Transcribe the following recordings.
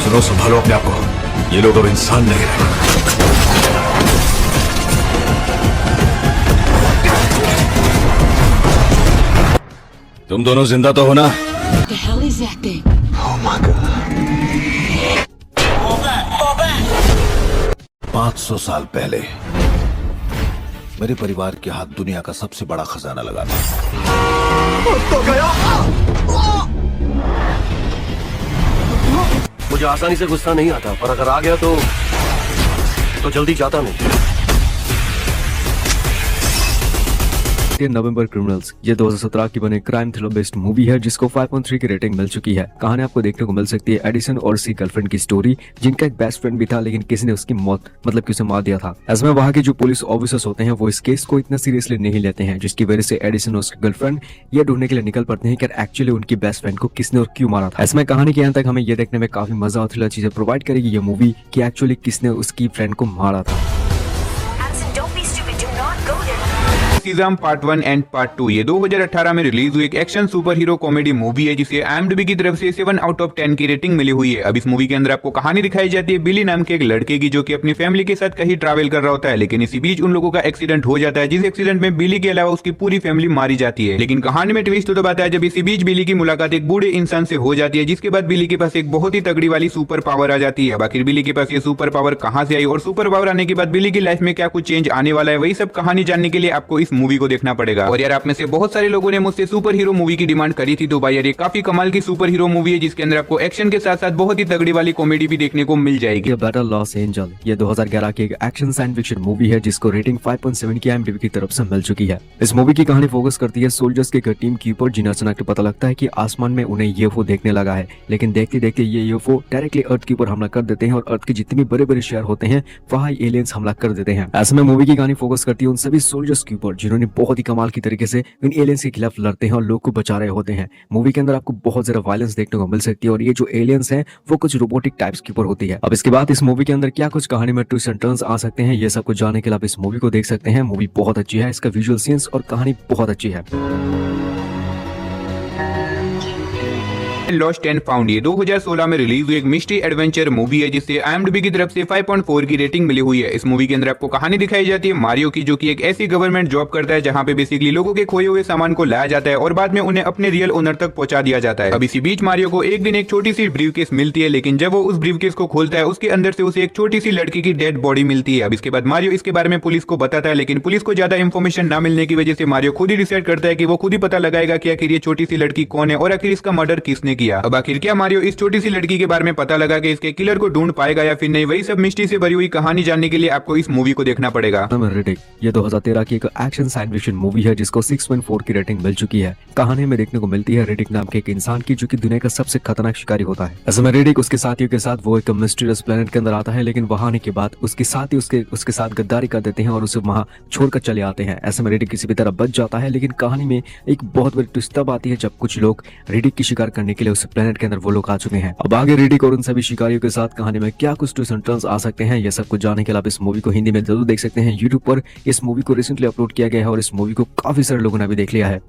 सुनो, संभालो अपने आप को। ये लोग अब इंसान नहीं रहे। तुम दोनों जिंदा तो हो ना? What the hell is that thing? Oh my God. 500 साल पहले मेरे परिवार के हाथ दुनिया का सबसे बड़ा खजाना लगा था। तो गया। मुझे आसानी से गुस्सा नहीं आता, पर अगर आ गया तो जल्दी जाता नहीं। नवंबर क्रिमिनल्स ये 2017 की बने क्राइम थ्रिलर बेस्ड मूवी है जिसको 5.3 की रेटिंग मिल चुकी है। कहानी आपको देखने को मिल सकती है एडिसन और उसकी गर्लफ्रेंड की स्टोरी, जिनका एक बेस्ट फ्रेंड भी था लेकिन किसी ने उसकी मौत कि उसे मार दिया था। ऐसे में वहाँ के जो पुलिस ऑफिसर्स होते हैं वो इस केस को इतना सीरियसली नहीं लेते हैं, जिसकी वजह से एडिसन और उसकी गर्लफ्रेंड ये ढूंढने के लिए निकल पड़ते हैं कि एक्चुअली उनकी बेस्ट फ्रेंड को किसने और क्यों मारा था। ऐसे में कहानी के अंत तक हमें ये देखने में काफी मजा और थ्रिलर चीजें प्रोवाइड करेगी ये मूवी कि एक्चुअली किसने उसकी फ्रेंड को मारा था। सीजम पार्ट 1 एंड पार्ट 2 ये 2018 में रिलीज हुई एक action super hero comedy movie है जिसे IMDb की तरफ से 7 आउट ऑफ 10 की रेटिंग मिली हुई है। अब इस मूवी के अंदर आपको कहानी दिखाई जाती है बिली नाम के एक लड़के की, जो कि अपनी फैमिली के साथ कहीं ट्रैवल कर रहा होता है, लेकिन इसी बीच उन लोगों का एक्सीडेंट हो जाता है, जिस एक्सीडेंट में बिली के अलावा उसकी पूरी फैमिली मारी जाती है। लेकिन कहानी में ट्विस्ट तो आता है जब इसी बीच बिली की मुलाकात एक बूढ़े इंसान से हो जाती है, जिसके बाद बिली के पास एक बहुत ही तगड़ी वाली सुपर पावर आ जाती है। आखिर बिली के पास ये सुपर पावर कहां से आई और सुपर पावर आने के बाद बिली की लाइफ में क्या कुछ चेंज आने वाला है, वही सब कहानी जानने के लिए आपको इस मूवी को देखना पड़ेगा। और यार आप में से बहुत सारे लोगों ने मुझसे सुपर हीरो मूवी की डिमांड करी थी, तो भाई यार ये काफी कमाल की सुपर हीरो मूवी है जिसके अंदर आपको एक्शन के साथ साथ बहुत ही तगड़ी वाली कॉमेडी भी देखने को मिल जाएगी। बैटल लॉस एंजल ये 2011 की एक एक्शन साइंस फिक्शन मूवी है जिसको रेटिंग 5.7 की IMDb की तरफ से मिल चुकी है। इस मूवी की कहानी फोकस करती है सोल्जर्स के एक टीम के ऊपर, जिन्हें अचानक पता लगता है कि आसमान में उन्हें UFO देखने लगा है, लेकिन देखते देखते ये UFO डायरेक्टली अर्थ के ऊपर हमला कर देते हैं और अर्थ के जितने भी बड़े बड़े शहर होते हैं वहाँ एलियंस हमला कर देते हैं। ऐसे में मूवी की कहानी फोकस करती है उन सभी सोल्जर्स के ऊपर जिन्होंने बहुत ही कमाल की तरीके से इन एलियंस के खिलाफ लड़ते हैं और लोग को बचा रहे होते हैं। मूवी के अंदर आपको बहुत ज्यादा वायलेंस देखने को मिल सकती है और ये जो एलियंस हैं वो कुछ रोबोटिक टाइप्स के ऊपर होती है। अब इसके बाद इस मूवी के अंदर क्या कुछ कहानी में ट्विस्ट एंड टर्न्स आ सकते हैं, ये सब कुछ जानने के लिए आप इस मूवी को देख सकते हैं। मूवी बहुत अच्छी है, इसका विजुअल सीन्स और कहानी बहुत अच्छी है। लॉस्ट एंड फाउंड ये 2016 में रिलीज हुई एक मिस्ट्री एडवेंचर मूवी है जिससे IMDb की तरफ से 5.4 की रेटिंग मिली हुई है। इस मूवी के अंदर आपको कहानी दिखाई जाती है मारियो की, जो कि एक ऐसी गवर्नमेंट जॉब करता है जहां पे बेसिकली लोगों के खोए हुए सामान को लाया जाता है और बाद में उन्हें अपने रियल ओनर तक पहुंचा दिया जाता है। अब इसी बीच मारियो को एक दिन एक छोटी सी ब्रीफकेस मिलती है, लेकिन जब वो उस ब्रीफकेस को खोलता है उसके अंदर से उसे एक छोटी सी लड़की की डेड बॉडी मिलती है। अब इसके बाद मारियो इसके बारे में पुलिस को बताता है, लेकिन पुलिस को ज्यादा इन्फॉर्मेशन न मिलने की वजह से मारियो खुद ही डिसाइड करता है कि वो खुद ही पता लगाएगा कि आखिर ये छोटी सी लड़की कौन है और आखिर इसका मर्डर किसने किया। अब आखिर क्या मारियो इस छोटी सी लड़की के बारे में पता लगा कि इसके किलर को ढूंढ पाएगा या फिर नहीं, वही सब मिस्ट्री से भरी हुई कहानी जानने के लिए आपको इस मूवी को देखना पड़ेगा। रिडिक ये 2013 की एक एक्शन साइंस फिक्शन मूवी है जिसको 6.4 की रेटिंग मिल चुकी है। कहानी में देखने को मिलती है रिडिक नाम के एक इंसान की, जो कि दुनिया का सबसे खतरनाक शिकारी होता है। ऐसे में रिडिक उसके साथियों के साथ वो एक मिस्टीरियस प्लेनेट के अंदर आता है, लेकिन वहां आने के बाद उसके साथी उसके साथ गद्दारी कर देते हैं और उसे वहां छोड़कर चले आते हैं। ऐसे में रिडिक किसी भी तरह बच जाता है, लेकिन कहानी में एक बहुत बड़ी ट्विस्ट तब आती है जब कुछ लोग रिडिक की शिकार करने के लिए उस प्लेनेट के अंदर वो लोग आ चुके हैं। अब आगे रिडिक और उन सभी शिकारियों के साथ कहानी में क्या कुछ ट्विस्ट एंड टर्न्स आ सकते हैं, ये सब कुछ जानने के लिए आप इस मूवी को हिंदी में जरूर देख सकते हैं। YouTube पर इस मूवी को रिसेंटली अपलोड किया गया है और इस मूवी को काफी सारे लोगों ने भी देख लिया है।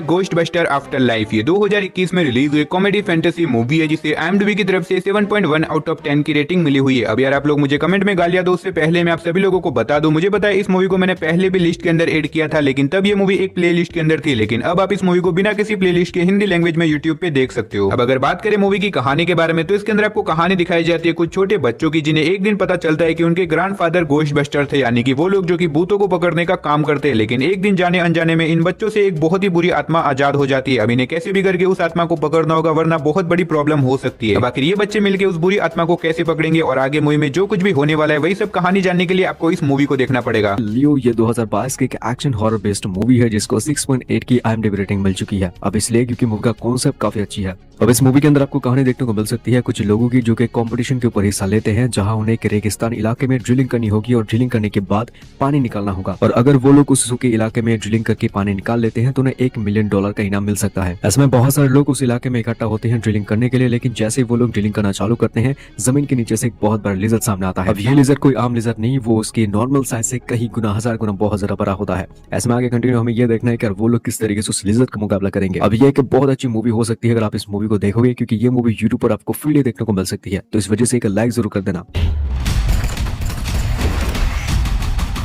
गोस्ट बस्टर आफ्टर लाइफ ये 2021 में रिलीज हुई कॉमेडी फैंटेसी मूवी है जिसे IMDb की तरफ से 7.1 आउट ऑफ 10 की रेटिंग मिली हुई है। अब यार आप लोग मुझे कमेंट में गालियां दो, उससे पहले मैं आप सभी लोगों को बता दूं, मुझे पता है इस मूवी को मैंने पहले भी लिस्ट के अंदर ऐड किया था, लेकिन तब ये मूवी एक प्ले लिस्ट के अंदर थी, लेकिन अब आप इस मूवी को बिना किसी प्ले लिस्ट के हिंदी लैंग्वेज में यूट्यूब पे देख सकते हो। अब अगर बात करें मूवी की कहानी के बारे में, तो इसके अंदर आपको कहानी दिखाई जाती है कुछ छोटे बच्चों की, जिन्हें एक दिन पता चलता है कि उनके ग्रैंडफादर गोस्ट बस्टर थे, यानी कि वो लोग जो कि भूतों को पकड़ने का काम करते हैं। लेकिन एक दिन जाने अनजाने में इन बच्चों से एक बहुत ही बुरी आत्मा आजाद हो जाती है। अब इन्हें कैसे भी करके उस आत्मा को पकड़ना होगा, वरना बहुत बड़ी प्रॉब्लम हो सकती है। अब आखिर ये बच्चे मिलकर उस बुरी आत्मा को कैसे पकड़ेंगे और आगे मूवी में जो कुछ भी होने वाला है वही सब कहानी जानने के लिए आपको इस मूवी को देखना पड़ेगा। लियो ये 2022 की एक एक्शन हॉरर बेस्ड मूवी है जिसको 6.8 की IMDb रेटिंग मिल चुकी है। अब इसलिए क्योंकि मूवी का कॉन्सेप्ट काफी अच्छी है। अब इस मूवी के अंदर आपको कहानी देखने को मिल सकती है कुछ लोगों की जो कि कंपटीशन के ऊपर हिस्सा लेते हैं, जहां उन्हें एक रेगिस्तान इलाके में ड्रिलिंग करनी होगी और ड्रिलिंग करने के बाद पानी निकालना होगा। और अगर वो लोग उस सूखे इलाके में ड्रिलिंग करके पानी निकाल लेते हैं तो उन्हें $1 मिलियन का इनाम मिल सकता है। ऐसे में बहुत सारे लोग उस इलाके में इकट्ठा होते हैं ड्रिलिंग करने के लिए, लेकिन जैसे वो लोग ड्रिलिंग करना चालू करते हैं जमीन के नीचे से एक बहुत बड़ा लिजर्ड सामने आता है। अब ये लिजर्ड कोई आम लिजर्ड नहीं, वो उसकी नॉर्मल साइज से कहीं गुना, 1000 गुना बहुत ज्यादा बड़ा होता है। ऐसे में आगे कंटिन्यू हमें ये देखना है कि वो लोग किस तरीके से उस लिजर्ड का मुकाबला करेंगे। अब ये एक बहुत अच्छी मूवी हो सकती है अगर आप इस मूवी को देखोगे, क्योंकि ये मूवी यूट्यूब पर आपको फ्रीली देखने को मिल सकती है, तो इस वजह से एक लाइक जरूर कर देना।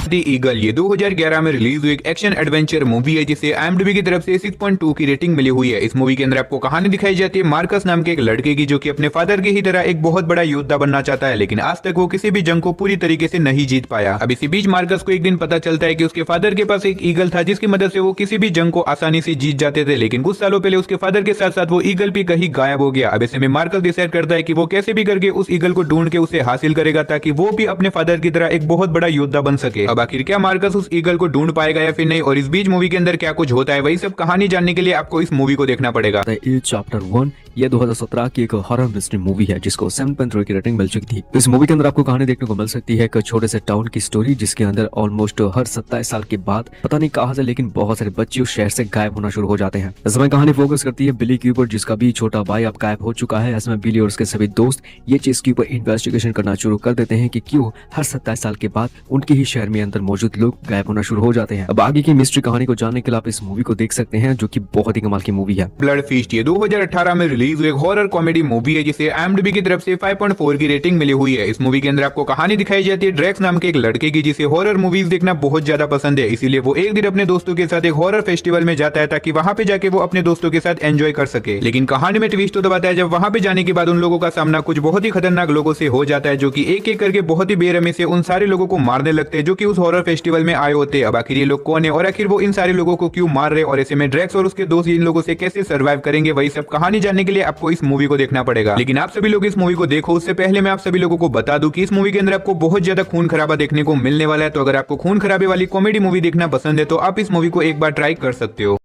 द ईगल ये 2011 में रिलीज हुई एक एक्शन एडवेंचर मूवी है जिसे IMDb की तरफ से 6.2 की रेटिंग मिली हुई है। इस मूवी के अंदर आपको कहानी दिखाई जाती है मार्कस नाम के एक लड़के की, जो कि अपने फादर के ही तरह एक बहुत बड़ा योद्धा बनना चाहता है, लेकिन आज तक वो किसी भी जंग को पूरी तरीके से नहीं जीत पाया। अब इसी बीच मार्कस को एक दिन पता चलता है कि उसके फादर के पास एक ईगल था जिसकी मदद से वो किसी भी जंग को आसानी से जीत जाते थे, लेकिन कुछ सालों पहले उसके फादर के साथ साथ वो ईगल भी कहीं गायब हो गया। अब ऐसे में मार्कस डिसाइड करता है कि वो कैसे भी करके उस ईगल को ढूंढ के उसे हासिल करेगा ताकि वो भी अपने फादर की तरह एक बहुत बड़ा योद्धा बन सके। अब आखिर क्या मार्कस उस ईगल को ढूंढ पाएगा या फिर नहीं, और इस बीच मूवी के अंदर क्या कुछ होता है, वही सब कहानी जानने के लिए आपको इस मूवी को देखना पड़ेगा। चैप्टर 1 ये 2017 की एक हॉरर मिस्ट्री मूवी है जिसको 7.3 की रेटिंग मिल चुकी थी। इस मूवी के अंदर आपको कहानी देखने को मिल सकती है एक छोटे से टाउन की स्टोरी, जिसके अंदर ऑलमोस्ट हर 27 साल के बाद पता नहीं कहां से लेकिन बहुत सारे बच्चे उस शहर से गायब होना शुरू हो जाते हैं। इस समय कहानी फोकस करती है बिली के ऊपर, जिसका भी छोटा भाई अब गायब हो चुका है। इसमें बिली और उसके सभी दोस्त ये चीज के ऊपर इन्वेस्टिगेशन करना शुरू कर देते हैं कि क्यों हर 27 साल के बाद उनके ही शहर में अंदर मौजूद लोग गायब होना शुरू हो जाते हैं। अब आगे की मिस्ट्री कहानी को जानने के लिए आप इस मूवी को देख सकते हैं, जो की बहुत ही कमाल की मूवी है। ब्लड फीस्ट ये 2018 में रिलीज हुई एक हॉरर कॉमेडी मूवी है जिसे IMDb की तरफ से 5.4 की रेटिंग मिली हुई है। इस मूवी के अंदर आपको कहानी दिखाई जाती है ड्रैक्स नाम के एक लड़के की, जिसे हॉरर मूवीज देखना बहुत ज्यादा पसंद है। इसीलिए वो एक दिन अपने दोस्तों के साथ एक हॉरर फेस्टिवल में जाता है ताकि वहां पे जाके वो अपने दोस्तों के साथ एंजॉय कर सके। लेकिन कहानी में ट्विस्ट तो दबाता है जब वहां पे जाने के बाद उन लोगों का सामना कुछ बहुत ही खतरनाक लोगों से हो जाता है, जो कि एक एक करके बहुत ही बेरहमी से उन सारे लोगों को मारने लगते हैं जो कि उस हॉरर फेस्टिवल में आए होते हैं। अब आखिर ये लोग कौन है और आखिर वो इन सारे लोगों को क्यों मार रहे, और ऐसे में ड्रैक्स और उसके दोस्त इन लोगों से कैसे सर्वाइव करेंगे, वही सब कहानी जानने के लिए आपको इस मूवी को देखना पड़ेगा। लेकिन आप सभी लोग इस मूवी को देखो उससे पहले मैं आप सभी लोगों को बता दूं कि इस मूवी के अंदर आपको बहुत ज्यादा खून खराबा देखने को मिलने वाला है। तो अगर आपको खून खराबे वाली कॉमेडी मूवी देखना पसंद है तो आप इस मूवी को एक बार ट्राई कर सकते हो।